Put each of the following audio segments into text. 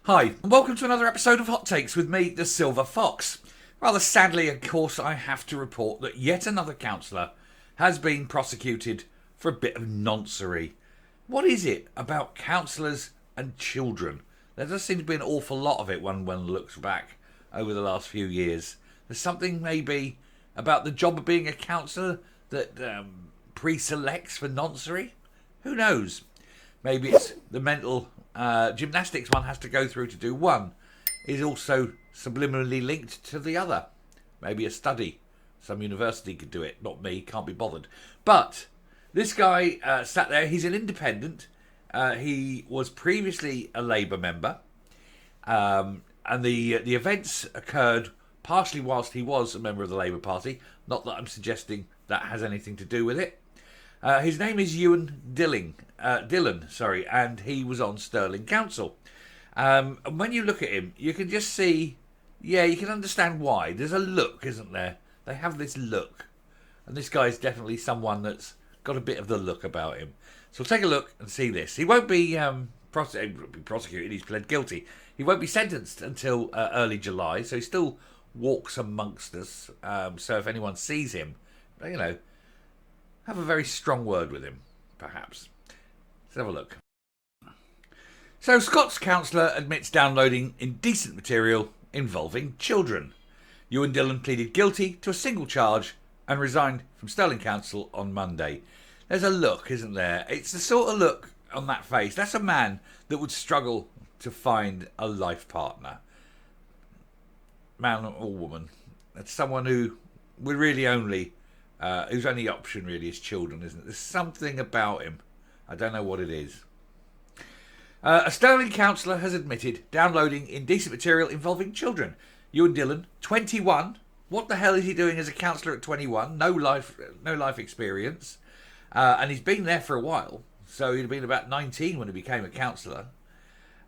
Hi, and welcome to another episode of Hot Takes with me, the Silver Fox. Rather sadly, of course, I have to report that yet another councillor has been prosecuted for a bit of noncery. What is it about councillors and children? There does seem to be an awful lot of it when one looks back over the last few years. There's something maybe about the job of being a councillor that pre-selects for noncery? Who knows? Maybe it's the mental gymnastics one has to go through to do one is also subliminally linked to the other. Maybe a study. Some university could do it. Not me. Can't be bothered. But this guy sat there. He's an independent. He was previously a Labour member. And the events occurred partially whilst he was a member of the Labour Party. Not that I'm suggesting that has anything to do with it. His name is Ewan Dillon, and he was on Stirling Council. And when you look at him, you can just see, you can understand why. There's a look, isn't there? They have this look. And this guy is definitely someone that's got a bit of the look about him. So we'll take a look and see this. He won't be prosecuted, he's pled guilty. He won't be sentenced until early July, so he still walks amongst us. So if anyone sees him, have a very strong word with him, perhaps. Let's have a look. So, Scott's councillor admits downloading indecent material involving children. Ewan Dillon pleaded guilty to a single charge and resigned from Stirling Council on Monday. There's a look, isn't there? It's the sort of look on that face. That's a man that would struggle to find a life partner. Man or woman. That's someone who would really only... whose only option really is children, isn't it? There's something about him. I don't know what it is. A Stirling councillor has admitted downloading indecent material involving children. Ewan Dillon, 21. What the hell is he doing as a councillor at 21? No life experience. And he's been there for a while. So he'd have been about 19 when he became a councillor.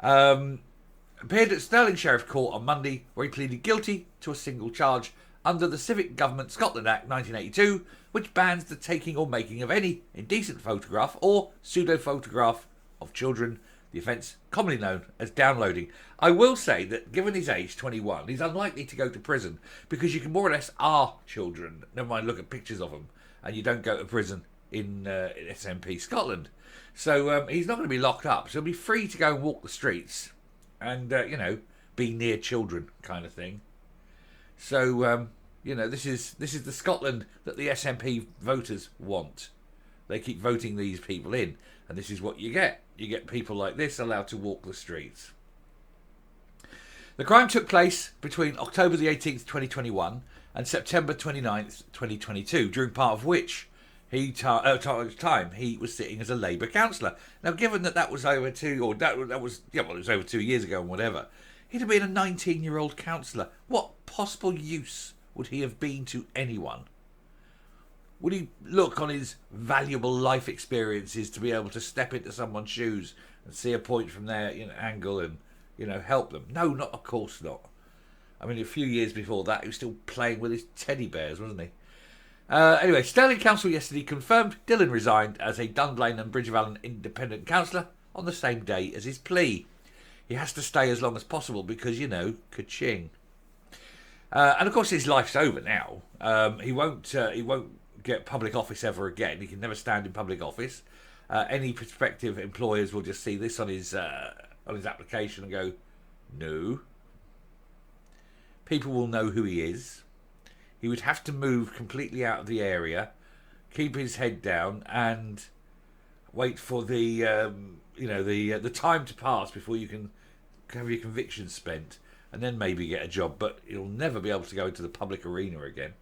Appeared at Stirling Sheriff Court on Monday, where he pleaded guilty to a single charge under the Civic Government Scotland Act 1982, which bans the taking or making of any indecent photograph or pseudo-photograph of children, the offence commonly known as downloading. I will say that given his age, 21, he's unlikely to go to prison because you can more or less are children, never mind look at pictures of them, and you don't go to prison in SNP Scotland. So he's not going to be locked up, so he'll be free to go and walk the streets and, be near children kind of thing. So, this is the Scotland that the SNP voters want. They keep voting these people in, and this is what you get. You get people like this allowed to walk the streets. The crime took place between October the 18th, 2021 and September 29th, 2022, during part of which time he was sitting as a Labour councillor. Now, given that was over it was over 2 years ago and whatever, he'd have been a 19-year-old councillor. What possible use would he have been to anyone? Would he look on his valuable life experiences to be able to step into someone's shoes and see a point from their angle and help them? No, not of course not. I mean, a few years before that, he was still playing with his teddy bears, wasn't he? Anyway, Stirling Council yesterday confirmed Dillon resigned as a Dunblane and Bridge of Allen independent councillor on the same day as his plea. He has to stay as long as possible because, ka-ching. And of course, his life's over now. He won't get public office ever again. He can never stand in public office. Any prospective employers will just see this on his application and go, no. People will know who he is. He would have to move completely out of the area, keep his head down, and wait for the time to pass before you can have your convictions spent, and then maybe get a job. But you'll never be able to go into the public arena again.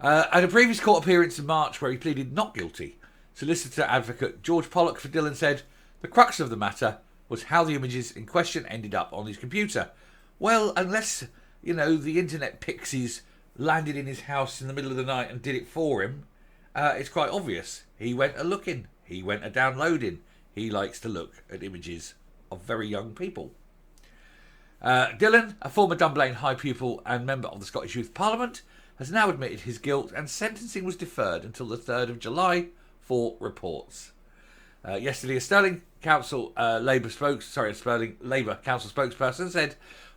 At a previous court appearance in March where he pleaded not guilty, solicitor advocate George Pollock for Dillon said the crux of the matter was how the images in question ended up on his computer. Well, unless the internet pixies landed in his house in the middle of the night and did it for him, it's quite obvious. He went a-looking. He went a-downloading. He likes to look at images of very young people. Dillon, a former Dunblane high pupil and member of the Scottish Youth Parliament, has now admitted his guilt and sentencing was deferred until the 3rd of July for reports. Yesterday, a Stirling Council Labour Council spokesperson said,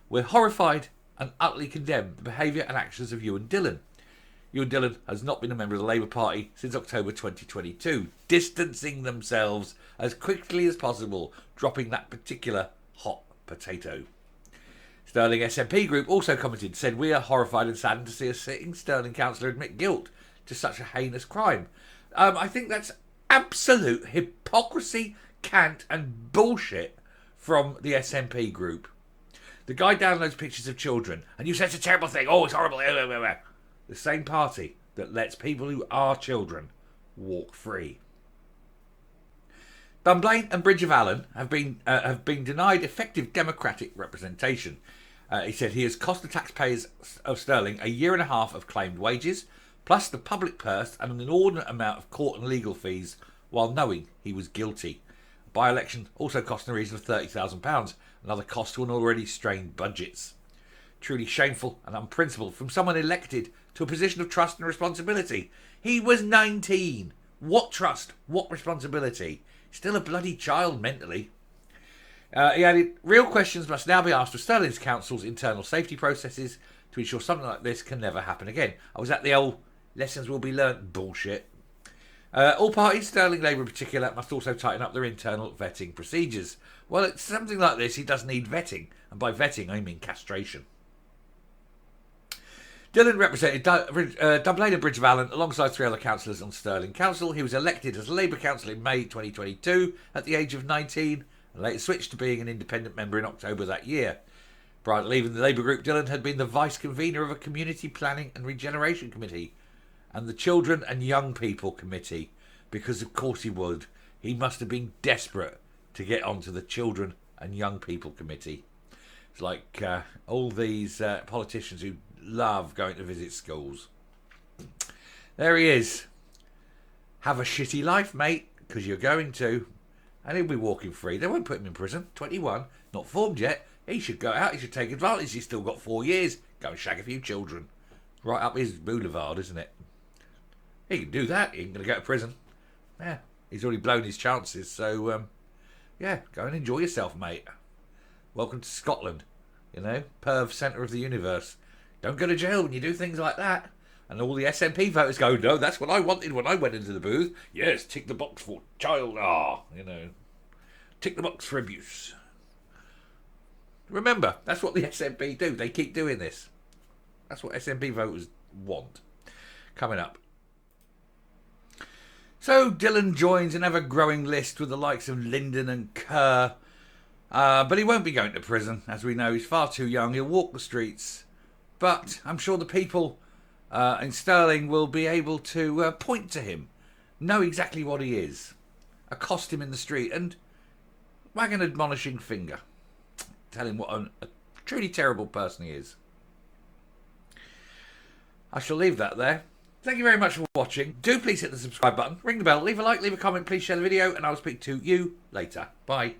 "We're horrified and utterly condemn the behaviour and actions of Ewan Dillon. Ewan Dillon has not been a member of the Labour Party since October 2022, distancing themselves as quickly as possible, dropping that particular hot potato." Stirling SNP Group also commented, said, "We are horrified and saddened to see a sitting Stirling councillor admit guilt to such a heinous crime." I think that's absolute hypocrisy, cant and bullshit from the SNP Group. The guy downloads pictures of children and you say it's a terrible thing. Oh, it's horrible. The same party that lets people who are children walk free. Dunblane and Bridge of Allen have been denied effective democratic representation. He said he has cost the taxpayers of Stirling a year and a half of claimed wages, plus the public purse and an inordinate amount of court and legal fees, while knowing he was guilty. A by-election also cost in the region of £30,000, another cost to an already strained budgets. Truly shameful and unprincipled from someone elected to a position of trust and responsibility. He was 19. What trust? What responsibility? Still a bloody child mentally. He added, "Real questions must now be asked of Stirling's Council's internal safety processes to ensure something like this can never happen again." I was at the old lessons will be learnt bullshit. All parties, Stirling Labour in particular, must also tighten up their internal vetting procedures. Well, it's something like this, he does need vetting. And by vetting, I mean castration. Dillon represented Dunblane and Bridge of Allen alongside 3 other councillors on Stirling Council. He was elected as a Labour councillor in May 2022 at the age of 19 and later switched to being an independent member in October that year. Prior to leaving the Labour group, Dillon had been the vice-convener of a Community Planning and Regeneration Committee and the Children and Young People Committee, because of course he would. He must have been desperate to get onto the Children and Young People Committee. It's like all these politicians who love going to visit schools. There he is. Have a shitty life, mate, because you're going to. And he'll be walking free. They won't put him in prison. 21, not formed yet. He should go out. He should take advantage. He's still got 4 years. Go and shag a few children. Right up his boulevard, isn't it? He can do that. He ain't going to go to prison. Yeah, he's already blown his chances. So, yeah, go and enjoy yourself, mate. Welcome to Scotland. You know, Perth, centre of the universe. Don't go to jail when you do things like that. And all the SNP voters go, no, that's what I wanted when I went into the booth. Yes, tick the box for child you know. Tick the box for abuse. Remember, that's what the SNP do. They keep doing this. That's what SNP voters want. Coming up. So Dillon joins an ever-growing list with the likes of Linden and Kerr. But he won't be going to prison. As we know, he's far too young. He'll walk the streets. But I'm sure the people in Stirling will be able to point to him, know exactly what he is, accost him in the street and wag an admonishing finger. Tell him what a truly terrible person he is. I shall leave that there. Thank you very much for watching. Do please hit the subscribe button, ring the bell, leave a like, leave a comment, please share the video, and I'll speak to you later. Bye.